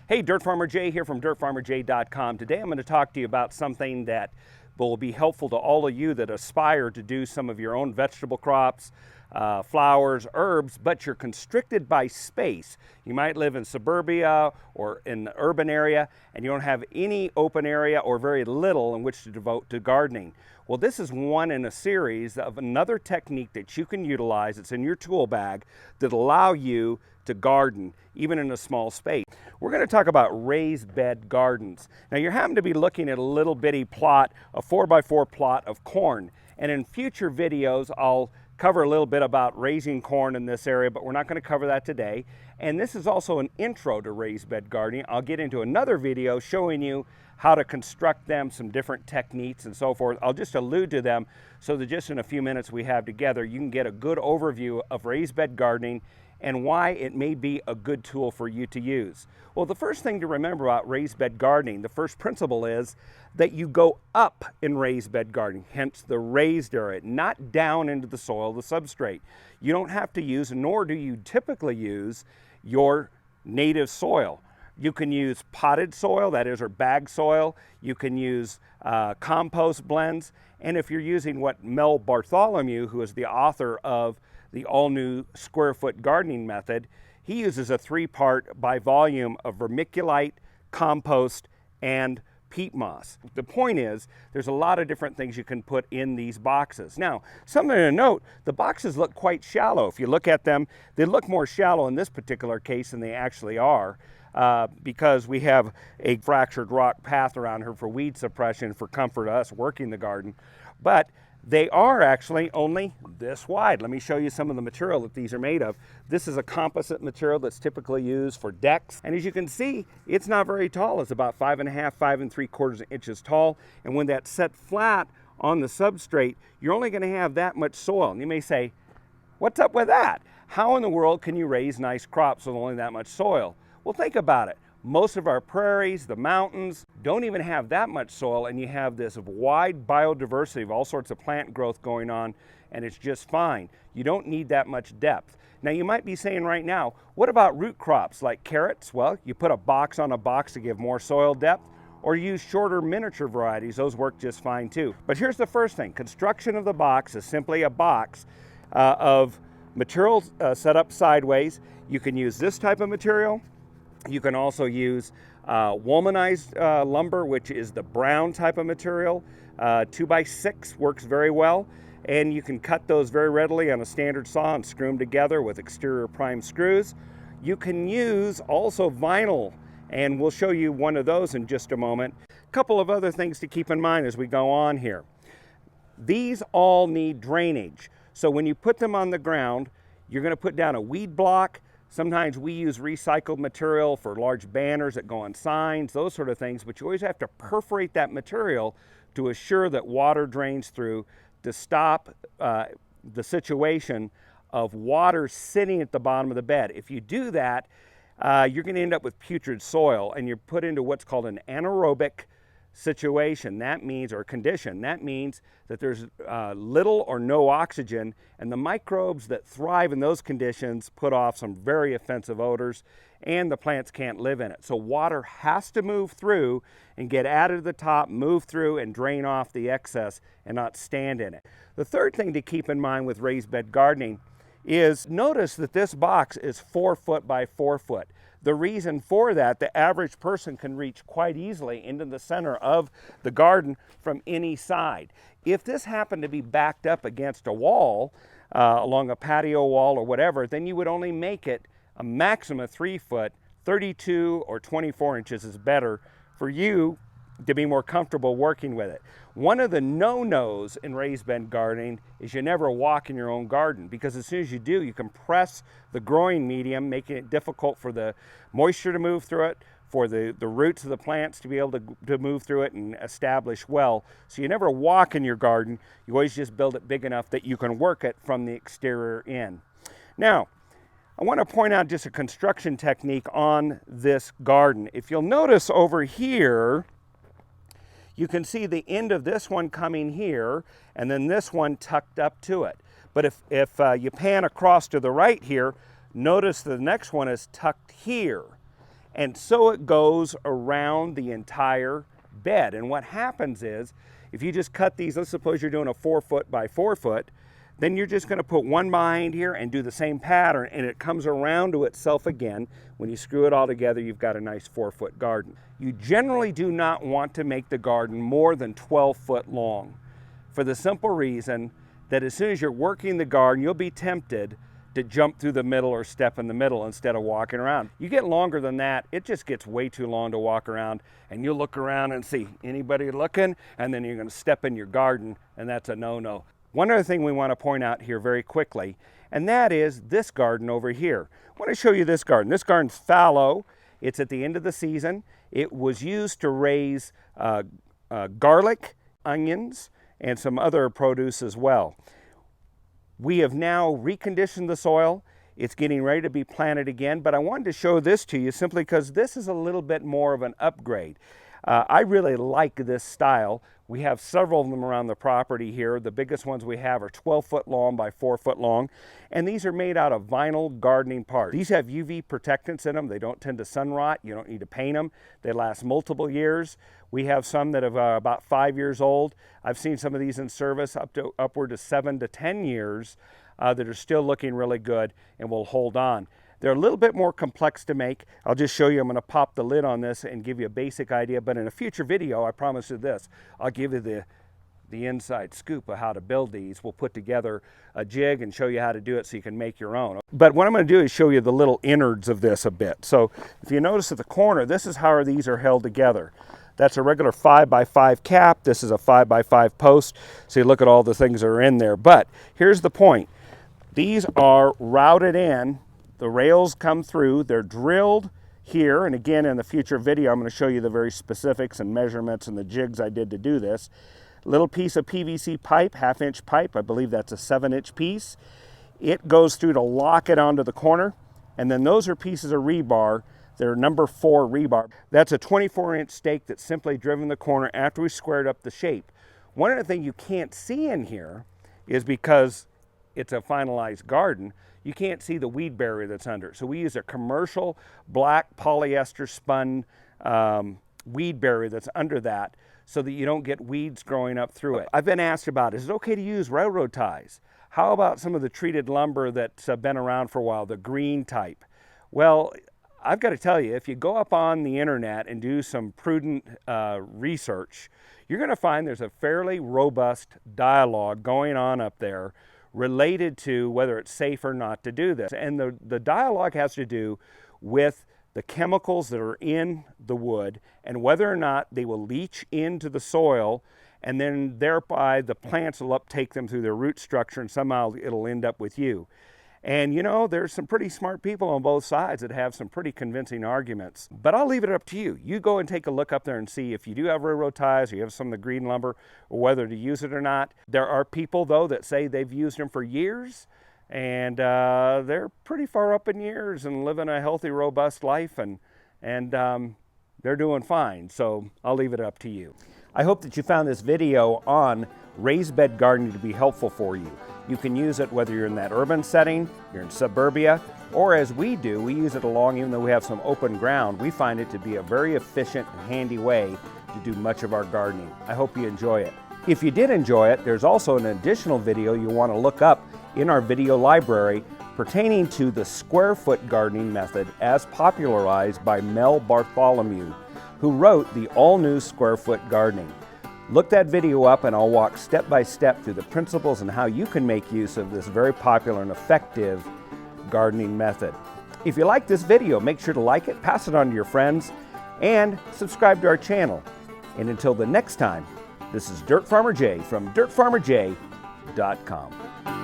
Hey, DirtFarmerJay here from DirtFarmerJay.com. Today I'm going to talk to you about something that will be helpful to all of you that aspire to do some of your own vegetable crops, flowers, herbs, but you're constricted by space. You might live in suburbia or in the urban area and you don't have any open area or very little in which to devote to gardening. Well, this is one in a series of another technique that you can utilize. It's in your tool bag that allow you to garden even in a small space. We're going to talk about raised bed gardens. Now you happen to be looking at a little bitty plot, a 4x4 plot of corn, and in future videos I'll cover a little bit about raising corn in this area, but we're not going to cover that today. And this is also an intro to raised bed gardening. I'll get into another video showing you how to construct them, some different techniques and so forth. I'll just allude to them so that just in a few minutes we have together, you can get a good overview of raised bed gardening and why it may be a good tool for you to use. Well, the first thing to remember about raised bed gardening, the first principle is that you go up in raised bed gardening, hence the raised area, not down into the soil, the substrate. You don't have to use, nor do you typically use, your native soil. You can use potted soil, that is, or bag soil. You can use compost blends. And if you're using what Mel Bartholomew, who is the author of the all-new square foot gardening method, he uses a 3-part by volume of vermiculite, compost, and peat moss. The point is, there's a lot of different things you can put in these boxes. Now, something to note, the boxes look quite shallow. If you look at them, they look more shallow in this particular case than they actually are. Because we have a fractured rock path around here for weed suppression, for comfort to us working the garden. But they are actually only this wide. Let me show you some of the material that these are made of. This is a composite material that's typically used for decks. And as you can see, it's not very tall. It's about 5.5, 5 3/4 inches tall. And when that's set flat on the substrate, you're only going to have that much soil. And you may say, what's up with that? How in the world can you raise nice crops with only that much soil? Well, think about it. Most of our prairies, the mountains, don't even have that much soil, and you have this wide biodiversity of all sorts of plant growth going on, and it's just fine. You don't need that much depth. Now, you might be saying right now, what about root crops like carrots? Well, you put a box on a box to give more soil depth, or use shorter miniature varieties. Those work just fine too. But here's the first thing. Construction of the box is simply a box of material set up sideways. You can use this type of material. You can also use womanized lumber, which is the brown type of material. 2x6 works very well, and you can cut those very readily on a standard saw and screw them together with exterior prime screws. You can use also vinyl, and we'll show you one of those in just a moment. A couple of other things to keep in mind as we go on here. These all need drainage. So when you put them on the ground, you're going to put down a weed block. Sometimes we use recycled material for large banners that go on signs, those sort of things, but you always have to perforate that material to assure that water drains through to stop the situation of water sitting at the bottom of the bed. If you do that, you're going to end up with putrid soil, and you're put into what's called an anaerobic situation. That means, or condition, that means that there's little or no oxygen, and the microbes that thrive in those conditions put off some very offensive odors, and the plants can't live in it. So water has to move through and get added to the top, move through and drain off the excess and not stand in it. The third thing to keep in mind with raised bed gardening is notice that this box is 4 foot by 4 foot. The reason for that, the average person can reach quite easily into the center of the garden from any side. If this happened to be backed up against a wall, along a patio wall or whatever, then you would only make it a maximum of 3 foot. 32 or 24 inches is better for you to be more comfortable working with it. One of the no-nos in raised bed gardening is you never walk in your own garden, because as soon as you do, you compress the growing medium, making it difficult for the moisture to move through it, for the roots of the plants to be able to move through it and establish well. So you never walk in your garden, you always just build it big enough that you can work it from the exterior in. Now, I want to point out just a construction technique on this garden. If you'll notice over here, you can see the end of this one coming here, and then this one tucked up to it. But if you pan across to the right here, notice the next one is tucked here. And so it goes around the entire bed. And what happens is, if you just cut these, let's suppose you're doing a 4 foot by 4 foot, then you're just going to put one behind here and do the same pattern, and it comes around to itself again. When you screw it all together, you've got a nice 4 foot garden. You generally do not want to make the garden more than 12 foot long, for the simple reason that as soon as you're working the garden, you'll be tempted to jump through the middle or step in the middle instead of walking around. You get longer than that, it just gets way too long to walk around, and you'll look around and see anybody looking, and then you're going to step in your garden, and that's a no-no. One other thing we want to point out here very quickly, and that is this garden over here. I want to show you this garden. This garden's fallow. It's at the end of the season. It was used to raise garlic, onions, and some other produce as well. We have now reconditioned the soil. It's getting ready to be planted again, but I wanted to show this to you simply because this is a little bit more of an upgrade. I really like this style. We have several of them around the property here. The biggest ones we have are 12 foot long by 4 foot long, and these are made out of vinyl gardening parts. These have UV protectants in them. They don't tend to sun rot. You don't need to paint them. They last multiple years. We have some that are about 5 years old. I've seen some of these in service upward to 7 to 10 years that are still looking really good and will hold on. They're a little bit more complex to make. I'll just show you. I'm going to pop the lid on this and give you a basic idea, but in a future video, I promise you this, I'll give you the inside scoop of how to build these. We'll put together a jig and show you how to do it so you can make your own. But what I'm going to do is show you the little innards of this a bit. So if you notice at the corner, this is how these are held together. That's a regular 5 by 5 cap. This is a 5 by 5 post. So you look at all the things that are in there. But here's the point. These are routed in. The rails come through, they're drilled here, and again in the future video I'm going to show you the very specifics and measurements and the jigs I did to do this. Little piece of PVC pipe, 1/2 inch pipe, I believe that's a 7-inch piece. It goes through to lock it onto the corner, and then those are pieces of rebar. They're number 4 rebar. That's a 24-inch stake that's simply driven the corner after we squared up the shape. One other thing you can't see in here is because it's a finalized garden, you can't see the weed barrier that's under it. So we use a commercial black polyester spun weed barrier that's under that so that you don't get weeds growing up through it. I've been asked about, is it okay to use railroad ties? How about some of the treated lumber that's been around for a while, the green type? Well, I've got to tell you, if you go up on the internet and do some prudent research, you're going to find there's a fairly robust dialogue going on up there related to whether it's safe or not to do this. And the dialogue has to do with the chemicals that are in the wood and whether or not they will leach into the soil, and then thereby the plants will uptake them through their root structure and somehow it'll end up with you. And you know, there's some pretty smart people on both sides that have some pretty convincing arguments. But I'll leave it up to you. You go and take a look up there and see if you do have railroad ties or you have some of the green lumber or whether to use it or not. There are people, though, that say they've used them for years and they're pretty far up in years and living a healthy, robust life, and they're doing fine. So I'll leave it up to you. I hope that you found this video on raised bed gardening to be helpful for you. You can use it whether you're in that urban setting, you're in suburbia, or as we do, we use it along, even though we have some open ground, we find it to be a very efficient and handy way to do much of our gardening. I hope you enjoy it. If you did enjoy it, there's also an additional video you want to look up in our video library pertaining to the square foot gardening method as popularized by Bartholomew, who wrote the all-new Square Foot Gardening. Look that video up and I'll walk step by step through the principles and how you can make use of this very popular and effective gardening method. If you like this video, make sure to like it, pass it on to your friends, and subscribe to our channel. And until the next time, this is Dirt Farmer Jay from DirtFarmerJay.com.